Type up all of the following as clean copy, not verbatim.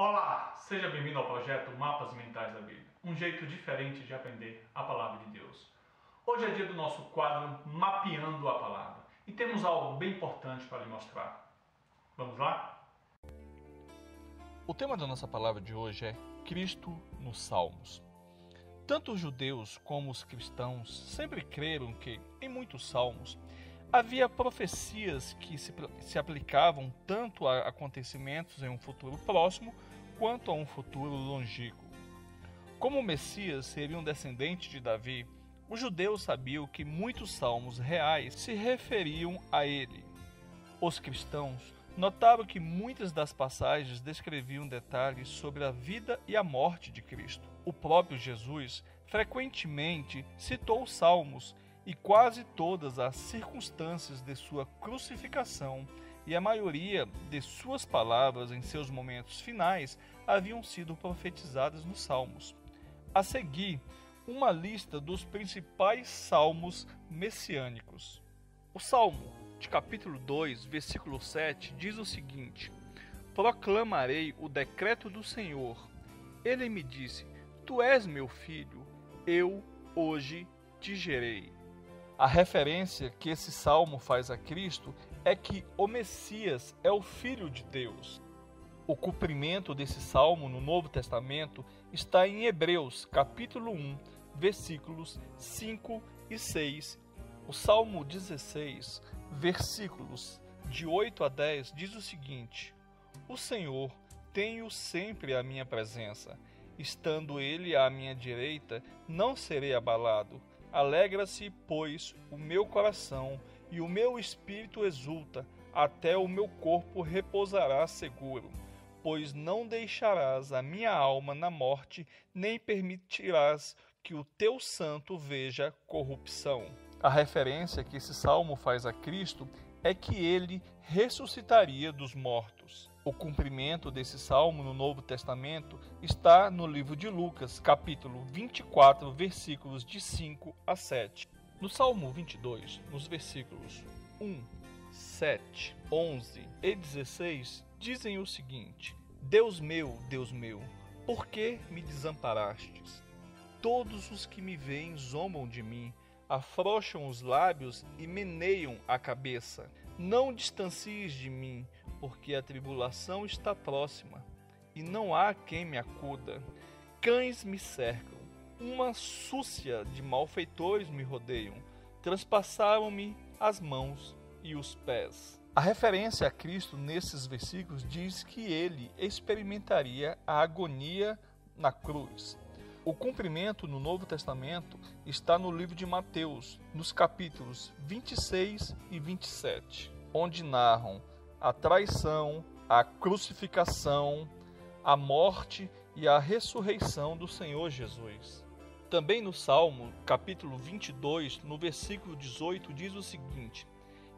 Olá, seja bem-vindo ao projeto Mapas Mentais da Bíblia, um jeito diferente de aprender a Palavra de Deus. Hoje é dia do nosso quadro Mapeando a Palavra e temos algo bem importante para lhe mostrar. Vamos lá? O tema da nossa palavra de hoje é Cristo nos Salmos. Tanto os judeus como os cristãos sempre creram que, em muitos salmos, havia profecias que se aplicavam tanto a acontecimentos em um futuro próximo quanto a um futuro longínquo. Como o Messias seria um descendente de Davi, os judeus sabiam que muitos salmos reais se referiam a ele. Os cristãos notaram que muitas das passagens descreviam detalhes sobre a vida e a morte de Cristo. O próprio Jesus frequentemente citou os salmos e quase todas as circunstâncias de sua crucificação e a maioria de suas palavras em seus momentos finais haviam sido profetizadas nos Salmos. A seguir, uma lista dos principais salmos messiânicos. O Salmo de capítulo 2, versículo 7 diz o seguinte: Proclamarei o decreto do Senhor. Ele me disse: Tu és meu filho, eu hoje te gerei. A referência que esse salmo faz a Cristo é que o Messias é o Filho de Deus. O cumprimento desse salmo no Novo Testamento está em Hebreus, capítulo 1, versículos 5 e 6. O Salmo 16, versículos de 8 a 10 diz o seguinte: O Senhor tem-o sempre à minha presença. Estando Ele à minha direita, não serei abalado. Alegra-se, pois, o meu coração, e o meu espírito exulta, até o meu corpo repousará seguro. Pois não deixarás a minha alma na morte, nem permitirás que o teu santo veja corrupção. A referência que esse salmo faz a Cristo é que ele ressuscitaria dos mortos. O cumprimento desse salmo no Novo Testamento está no livro de Lucas, capítulo 24, versículos de 5 a 7. No Salmo 22, nos versículos 1, 7, 11 e 16, dizem o seguinte: Deus meu, por que me desamparastes? Todos os que me veem zombam de mim, afrouxam os lábios e meneiam a cabeça. Não distancies de mim, porque a tribulação está próxima, e não há quem me acuda. Cães me cercam, uma súcia de malfeitores me rodeiam, transpassaram-me as mãos e os pés. A referência a Cristo nesses versículos diz que ele experimentaria a agonia na cruz. O cumprimento no Novo Testamento está no livro de Mateus, nos capítulos 26 e 27, onde narram a traição, a crucificação, a morte e a ressurreição do Senhor Jesus. Também no Salmo, capítulo 22, no versículo 18, diz o seguinte: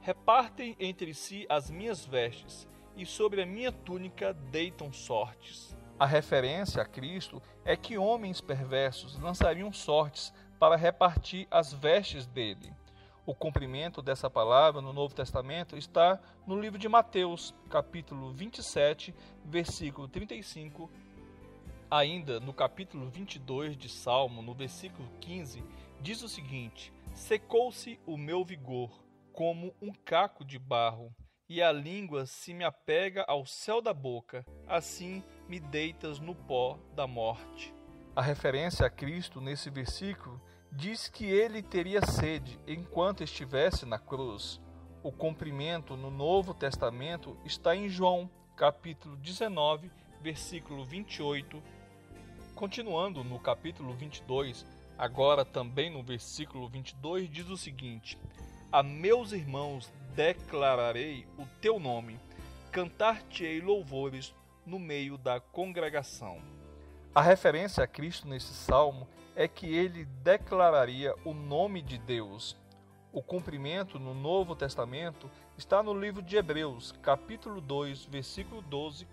Repartem entre si as minhas vestes, e sobre a minha túnica deitam sortes. A referência a Cristo é que homens perversos lançariam sortes para repartir as vestes dele. O cumprimento dessa palavra no Novo Testamento está no livro de Mateus, capítulo 27, versículo 35. Ainda no capítulo 22 de Salmo, no versículo 15, diz o seguinte: Secou-se o meu vigor como um caco de barro, e a língua se me apega ao céu da boca, assim me deitas no pó da morte. A referência a Cristo nesse versículo diz que ele teria sede enquanto estivesse na cruz. O cumprimento no Novo Testamento está em João, capítulo 19, versículo 28. Continuando no capítulo 22, agora também no versículo 22, diz o seguinte: A meus irmãos declararei o teu nome, cantar-te-ei louvores no meio da congregação. A referência a Cristo nesse salmo é que ele declararia o nome de Deus. O cumprimento no Novo Testamento está no livro de Hebreus, capítulo 2, versículo 12.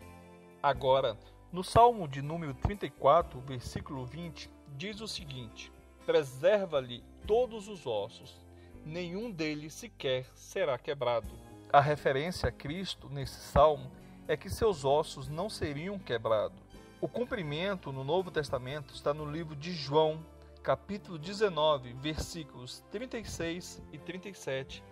Agora, no Salmo de número 34, versículo 20, diz o seguinte: Preserva-lhe todos os ossos, nenhum deles sequer será quebrado. A referência a Cristo nesse salmo é que seus ossos não seriam quebrados. O cumprimento no Novo Testamento está no livro de João, capítulo 19, versículos 36 e 37.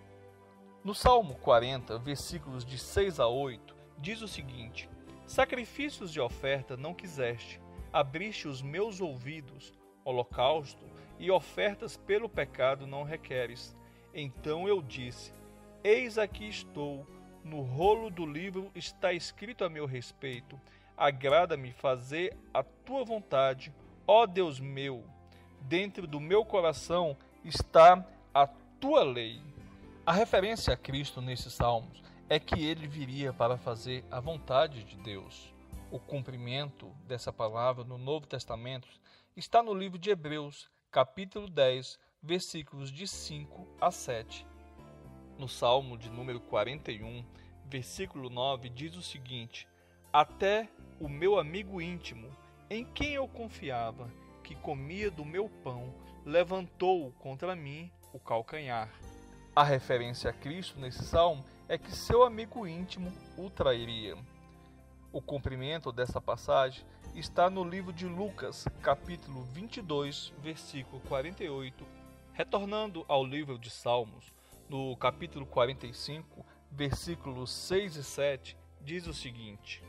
No Salmo 40, versículos de 6 a 8, diz o seguinte: sacrifícios de oferta não quiseste, abriste os meus ouvidos, holocausto e ofertas pelo pecado não requeres. Então eu disse: eis aqui estou, no rolo do livro está escrito a meu respeito, agrada-me fazer a tua vontade, ó Deus meu. Dentro do meu coração está a tua lei. A referência a Cristo nesses salmos é que ele viria para fazer a vontade de Deus. O cumprimento dessa palavra no Novo Testamento está no livro de Hebreus, capítulo 10, versículos de 5 a 7. No Salmo de número 41, versículo 9, diz o seguinte: até o meu amigo íntimo, em quem eu confiava, que comia do meu pão, levantou contra mim o calcanhar. A referência a Cristo nesse salmo é que seu amigo íntimo o trairia. O cumprimento dessa passagem está no livro de Lucas, capítulo 22, versículo 48. Retornando ao livro de Salmos, no capítulo 45, versículos 6 e 7, diz o seguinte: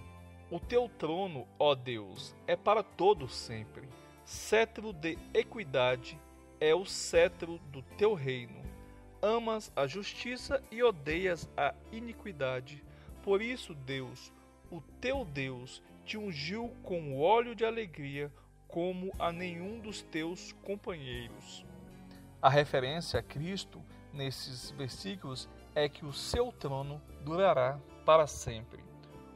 o teu trono, ó Deus, é para todo sempre. Cetro de equidade é o cetro do teu reino. Amas a justiça e odeias a iniquidade. Por isso, Deus, o teu Deus, te ungiu com o óleo de alegria, como a nenhum dos teus companheiros. A referência a Cristo nesses versículos é que o seu trono durará para sempre.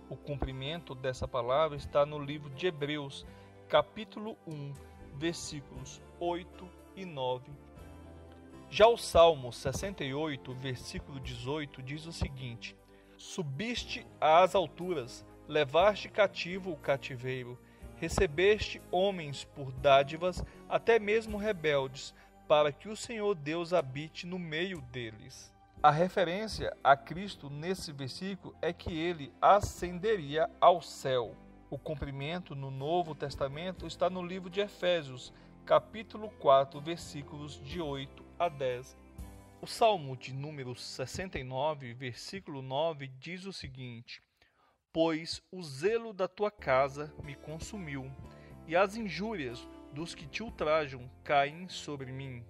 O cumprimento dessa palavra está no livro de Hebreus, capítulo 1, versículos 8 e 9. Já o Salmo 68, versículo 18, diz o seguinte: subiste às alturas, levaste cativo o cativeiro, recebeste homens por dádivas, até mesmo rebeldes, para que o Senhor Deus habite no meio deles. A referência a Cristo nesse versículo é que ele ascenderia ao céu. O cumprimento no Novo Testamento está no livro de Efésios, capítulo 4, versículos de 8 a 10. O Salmo de número 69, versículo 9, diz o seguinte: pois o zelo da tua casa me consumiu, e as injúrias dos que te ultrajam caem sobre mim.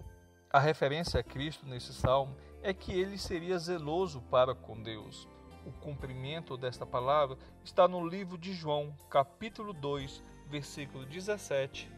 A referência a Cristo nesse salmo é que ele seria zeloso para com Deus. O cumprimento desta palavra está no livro de João, capítulo 2, versículo 17.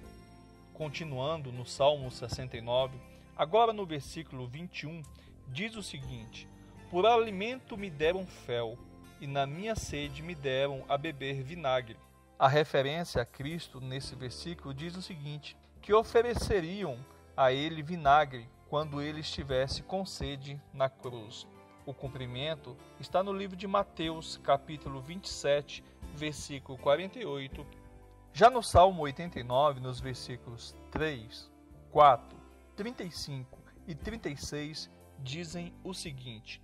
Continuando no Salmo 69, agora no versículo 21, diz o seguinte: por alimento me deram fel, e na minha sede me deram a beber vinagre. A referência a Cristo nesse versículo diz o seguinte: que ofereceriam a ele vinagre quando ele estivesse com sede na cruz. O cumprimento está no livro de Mateus, capítulo 27, versículo 48. Já no Salmo 89, nos versículos 3, 4, 35 e 36, dizem o seguinte: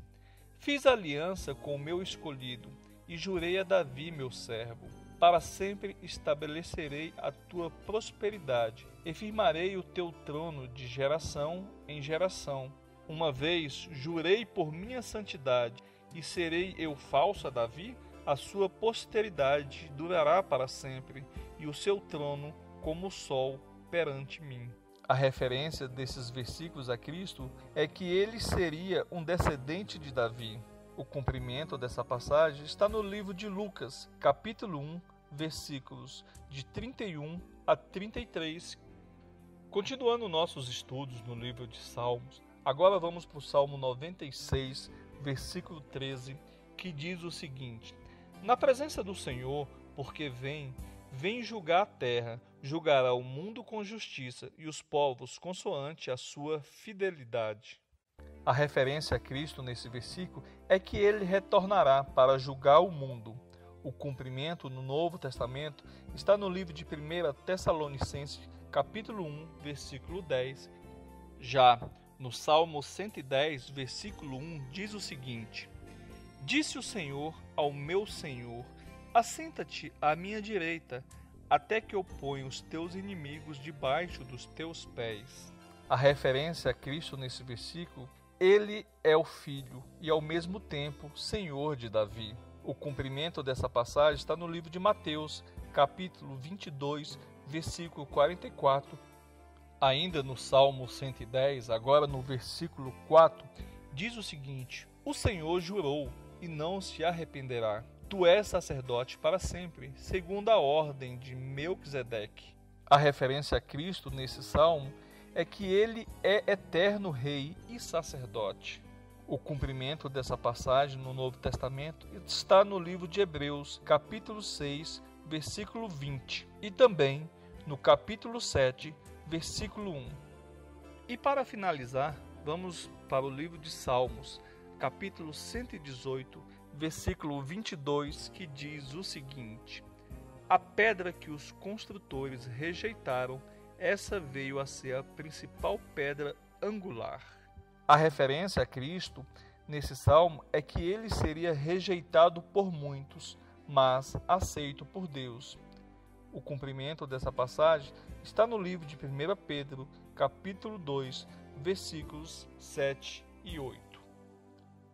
fiz aliança com o meu escolhido e jurei a Davi, meu servo: para sempre estabelecerei a tua prosperidade e firmarei o teu trono de geração em geração. Uma vez jurei por minha santidade, e serei eu falso a Davi? A sua posteridade durará para sempre, e o seu trono como o sol perante mim. A referência desses versículos a Cristo é que ele seria um descendente de Davi. O cumprimento dessa passagem está no livro de Lucas, capítulo 1, versículos de 31 a 33. Continuando nossos estudos no livro de Salmos, agora vamos para o Salmo 96, versículo 13, que diz o seguinte: na presença do Senhor, porque vem julgar a terra, julgará o mundo com justiça e os povos consoante a sua fidelidade. A referência a Cristo nesse versículo é que ele retornará para julgar o mundo. O cumprimento no Novo Testamento está no livro de 1 Tessalonicenses, capítulo 1, versículo 10. Já no Salmo 110, versículo 1, diz o seguinte: disse o Senhor ao meu Senhor: Assenta-te à minha direita, até que eu ponha os teus inimigos debaixo dos teus pés. A referência a Cristo nesse versículo, ele é o Filho e ao mesmo tempo Senhor de Davi. O cumprimento dessa passagem está no livro de Mateus, capítulo 22, versículo 44. Ainda no Salmo 110, agora no versículo 4, diz o seguinte: O Senhor jurou e não se arrependerá. Tu és sacerdote para sempre, segundo a ordem de Melquisedeque. A referência a Cristo nesse salmo é que ele é eterno rei e sacerdote. O cumprimento dessa passagem no Novo Testamento está no livro de Hebreus, capítulo 6, versículo 20, e também no capítulo 7, versículo 1. E para finalizar, vamos para o livro de Salmos, capítulo 118, versículo 22, que diz o seguinte: A pedra que os construtores rejeitaram, essa veio a ser a principal pedra angular. A referência a Cristo nesse salmo é que ele seria rejeitado por muitos, mas aceito por Deus. O cumprimento dessa passagem está no livro de 1 Pedro, capítulo 2, versículos 7 e 8.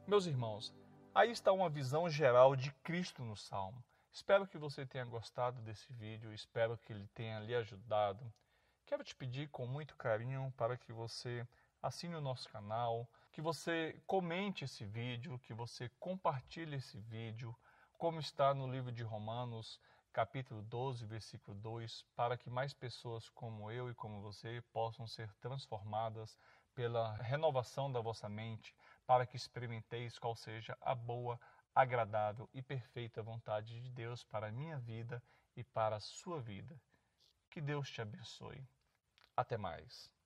Meus irmãos, aí está uma visão geral de Cristo no salmo. Espero que você tenha gostado desse vídeo, espero que ele tenha lhe ajudado. Quero te pedir com muito carinho para que você assine o nosso canal, que você comente esse vídeo, que você compartilhe esse vídeo, como está no livro de Romanos, capítulo 12, versículo 2, para que mais pessoas como eu e como você possam ser transformadas pela renovação da vossa mente, para que experimenteis qual seja a boa, agradável e perfeita vontade de Deus para a minha vida e para a sua vida. Que Deus te abençoe. Até mais.